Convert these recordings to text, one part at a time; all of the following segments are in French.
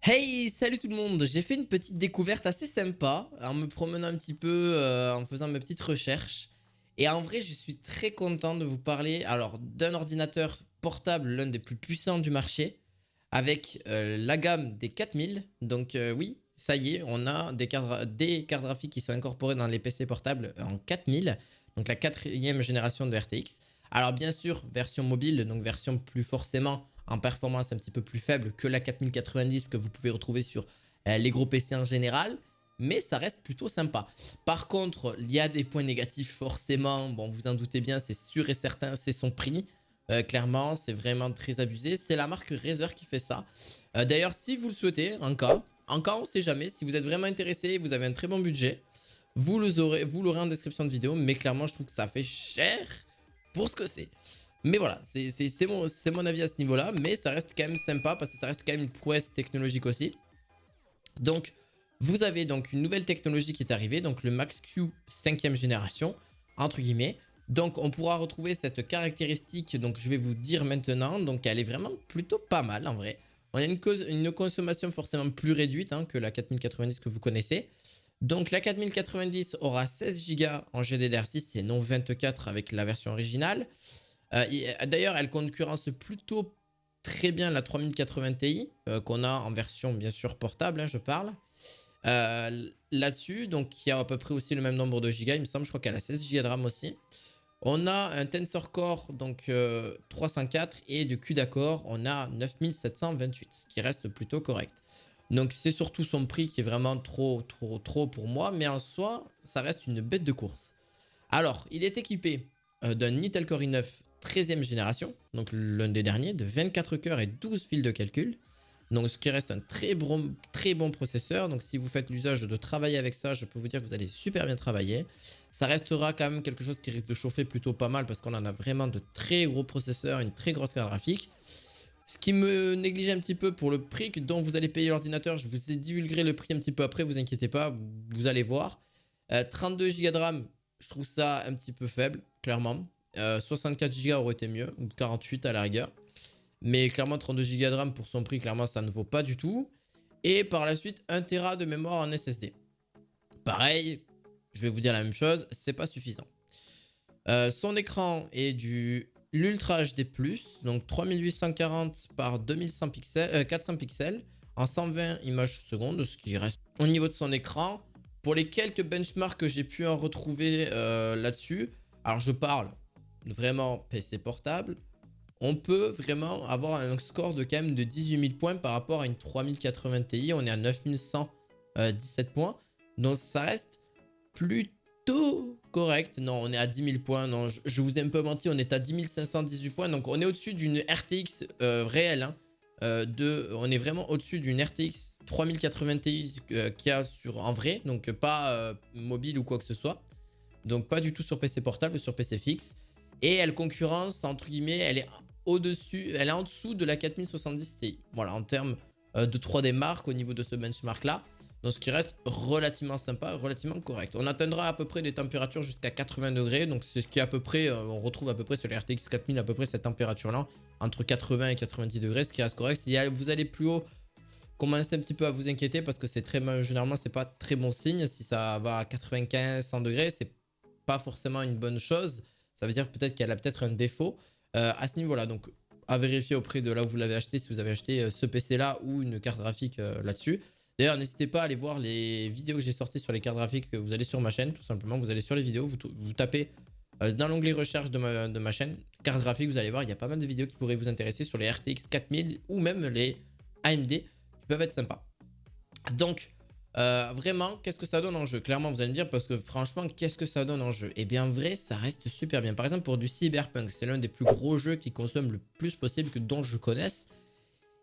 Hey, salut tout le monde! J'ai fait une petite découverte assez sympa en me promenant un petit peu, en faisant mes petites recherches. Et en vrai, je suis très content de vous parler alors d'un ordinateur portable, l'un des plus puissants du marché, avec la gamme des 4000. Donc oui, ça y est, on a des cartes graphiques qui sont incorporées dans les PC portables en 4000, donc la quatrième génération de RTX. Alors bien sûr, version mobile, donc version plus forcément en performance un petit peu plus faible que la 4090 que vous pouvez retrouver sur les gros PC en général. Mais ça reste plutôt sympa. Par contre, il y a des points négatifs forcément. Bon, vous en doutez bien, c'est sûr et certain, c'est son prix. Clairement, c'est vraiment très abusé. C'est la marque Razer qui fait ça. D'ailleurs, si vous le souhaitez, encore on sait jamais. Si vous êtes vraiment intéressé, vous avez un très bon budget, vous l'aurez en description de vidéo. Mais clairement, je trouve que ça fait cher pour ce que c'est. Mais voilà, c'est mon avis à ce niveau-là. Mais ça reste quand même sympa parce que ça reste quand même une prouesse technologique aussi. Donc, vous avez donc une nouvelle technologie qui est arrivée, donc le Max-Q 5e génération, entre guillemets. Donc, on pourra retrouver cette caractéristique, donc je vais vous dire maintenant, donc elle est vraiment plutôt pas mal en vrai. On a une consommation forcément plus réduite que la 4090 que vous connaissez. Donc la 4090 aura 16 Go en GDDR6 et non 24 avec la version originale. D'ailleurs, elle concurrence plutôt très bien la 3080 Ti qu'on a en version bien sûr portable, je parle. Là-dessus, donc il y a à peu près aussi le même nombre de gigas, il me semble, je crois qu'elle a 16 Go de RAM aussi. On a un Tensor Core donc 304 et de CUDA Core, on a 9728, ce qui reste plutôt correct. Donc c'est surtout son prix qui est vraiment trop pour moi, mais en soi, ça reste une bête de course. Alors, il est équipé d'un Intel Core i9 13e génération, donc l'un des derniers, de 24 cœurs et 12 fils de calcul. Donc ce qui reste un très bon processeur. Donc si vous faites l'usage de travailler avec ça, je peux vous dire que vous allez super bien travailler. Ça restera quand même quelque chose qui risque de chauffer plutôt pas mal parce qu'on en a vraiment de très gros processeurs, une très grosse carte graphique. Ce qui me néglige un petit peu pour le prix dont vous allez payer l'ordinateur. Je vous ai divulgué le prix un petit peu après, vous inquiétez pas, vous allez voir. 32 Go de RAM, je trouve ça un petit peu faible, clairement. 64 Go aurait été mieux, ou 48 à la rigueur. Mais clairement, 32 Go de RAM pour son prix, clairement, ça ne vaut pas du tout. Et par la suite, 1 Tera de mémoire en SSD. Pareil, je vais vous dire la même chose, c'est pas suffisant. Son écran est du l'Ultra HD+, donc 3840 par 2100 pixels, 400 pixels en 120 images secondes, ce qui reste au niveau de son écran. Pour les quelques benchmarks que j'ai pu en retrouver là-dessus, alors je parle vraiment PC portable, on peut vraiment avoir un score de quand même de 18 000 points par rapport à une 3080 Ti. On est à 9117 points. Donc ça reste plutôt correct. Non, on est à 10 000 points. Non, je vous ai un peu menti. On est à 10 518 points. Donc on est au-dessus d'une RTX réelle. On est vraiment au-dessus d'une RTX 3080 Ti qu'il y a en vrai. Donc pas mobile ou quoi que ce soit. Donc pas du tout sur PC portable, sur PC fixe. Et elle concurrence, entre guillemets, elle est au-dessus, elle est en dessous de la 4070 Ti. Voilà, en termes de 3D marque au niveau de ce benchmark là. Donc ce qui reste relativement sympa, relativement correct. On atteindra à peu près des températures jusqu'à 80 degrés. Donc c'est ce qui est à peu près, on retrouve à peu près sur les RTX 4000 à peu près cette température là. Entre 80 et 90 degrés, ce qui reste correct. Si vous allez plus haut, commencez un petit peu à vous inquiéter parce que c'est généralement c'est pas très bon signe. Si ça va à 95, 100 degrés, c'est pas forcément une bonne chose. Ça veut dire peut-être qu'elle a peut-être un défaut à ce niveau-là. Donc, à vérifier auprès de là où vous l'avez acheté, si vous avez acheté ce PC-là ou une carte graphique là-dessus. D'ailleurs, n'hésitez pas à aller voir les vidéos que j'ai sorties sur les cartes graphiques. Vous allez sur ma chaîne, tout simplement. Vous allez sur les vidéos, vous tapez dans l'onglet recherche de ma chaîne, carte graphique, vous allez voir, il y a pas mal de vidéos qui pourraient vous intéresser sur les RTX 4000 ou même les AMD qui peuvent être sympas. Donc, vraiment, qu'est-ce que ça donne en jeu? Clairement, vous allez me dire, parce que franchement, qu'est-ce que ça donne en jeu? Eh bien, en vrai, ça reste super bien. Par exemple, pour du Cyberpunk, c'est l'un des plus gros jeux qui consomme le plus possible que dont je connaisse.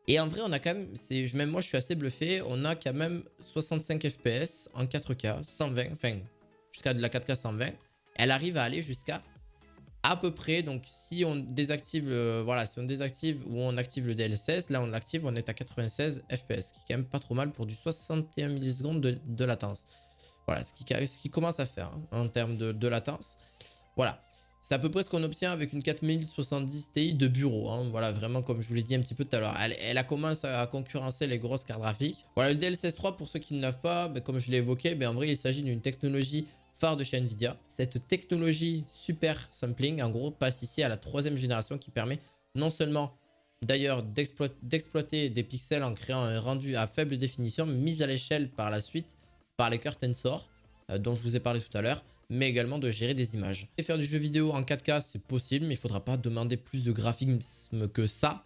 Et en vrai, on a quand même, même moi, je suis assez bluffé, on a quand même 65 FPS en 4K, 120, enfin, jusqu'à de la 4K 120. Elle arrive à aller jusqu'à à peu près, donc si on désactive voilà, si on désactive ou on active le DLSS, là on l'active, on est à 96 FPS, ce qui est quand même pas trop mal pour du 61 millisecondes de latence. Voilà, ce qui commence à faire en termes de latence. Voilà. C'est à peu près ce qu'on obtient avec une 4070 Ti de bureau. Hein. Voilà, vraiment comme je vous l'ai dit un petit peu tout à l'heure. Elle a commencé à concurrencer les grosses cartes graphiques. Voilà, le DLSS 3, pour ceux qui ne l'avent pas, ben, comme je l'ai évoqué, ben, en vrai, il s'agit d'une technologie phare de chez Nvidia. Cette technologie super sampling, en gros, passe ici à la 3e génération qui permet non seulement d'ailleurs d'exploiter des pixels en créant un rendu à faible définition, mis à l'échelle par la suite par les cœurs Tensor, dont je vous ai parlé tout à l'heure, mais également de gérer des images. Et faire du jeu vidéo en 4K, c'est possible, mais il ne faudra pas demander plus de graphisme que ça.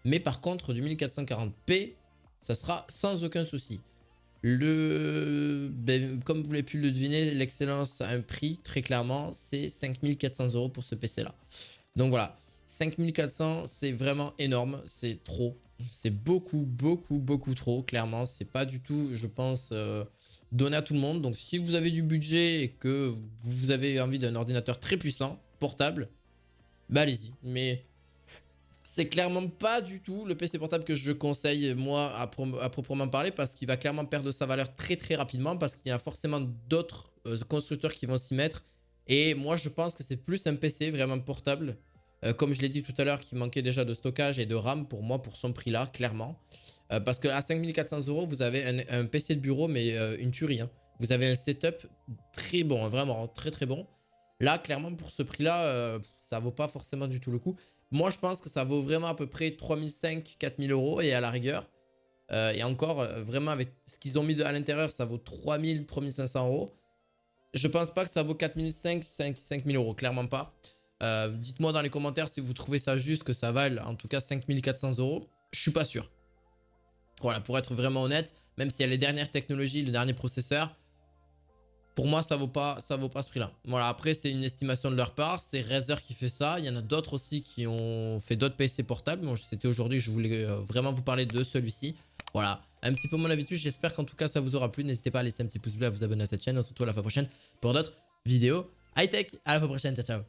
Mais par contre, du 1440p, ça sera sans aucun souci. Comme vous l'avez pu le deviner, l'excellence a un prix, très clairement, c'est 5400 € pour ce PC-là. Donc voilà, 5400, c'est vraiment énorme, c'est trop. C'est beaucoup, beaucoup, beaucoup trop, clairement. C'est pas du tout, je pense, donné à tout le monde. Donc si vous avez du budget et que vous avez envie d'un ordinateur très puissant, portable, bah allez-y. Mais c'est clairement pas du tout le PC portable que je conseille, moi, à proprement parler, parce qu'il va clairement perdre sa valeur très très rapidement, parce qu'il y a forcément d'autres constructeurs qui vont s'y mettre. Et moi, je pense que c'est plus un PC vraiment portable, comme je l'ai dit tout à l'heure, qui manquait déjà de stockage et de RAM pour moi, pour son prix-là, clairement. Parce qu'à 5400 €, vous avez un PC de bureau, mais une tuerie. Hein. Vous avez un setup très bon, vraiment très très bon. Là, clairement, pour ce prix-là, ça vaut pas forcément du tout le coup. Moi, je pense que ça vaut vraiment à peu près 3500-4000 € et à la rigueur. Et encore, vraiment, avec ce qu'ils ont mis à l'intérieur, ça vaut 3000-3500 €. Je pense pas que ça vaut 4500-5000 €, clairement pas. Dites-moi dans les commentaires si vous trouvez ça juste, que ça vale en tout cas 5400 €. Je suis pas sûr. Voilà, pour être vraiment honnête, même s'il y a les dernières technologies, le dernier processeur, pour moi, ça vaut pas ce prix-là. Voilà, après, c'est une estimation de leur part. C'est Razer qui fait ça. Il y en a d'autres aussi qui ont fait d'autres PC portables. Bon, c'était aujourd'hui, je voulais vraiment vous parler de celui-ci. Voilà, un petit peu mon avis dessus. J'espère qu'en tout cas, ça vous aura plu. N'hésitez pas à laisser un petit pouce bleu, à vous abonner à cette chaîne. On se retrouve à la fois prochaine pour d'autres vidéos high-tech. À la fois prochaine, ciao, ciao.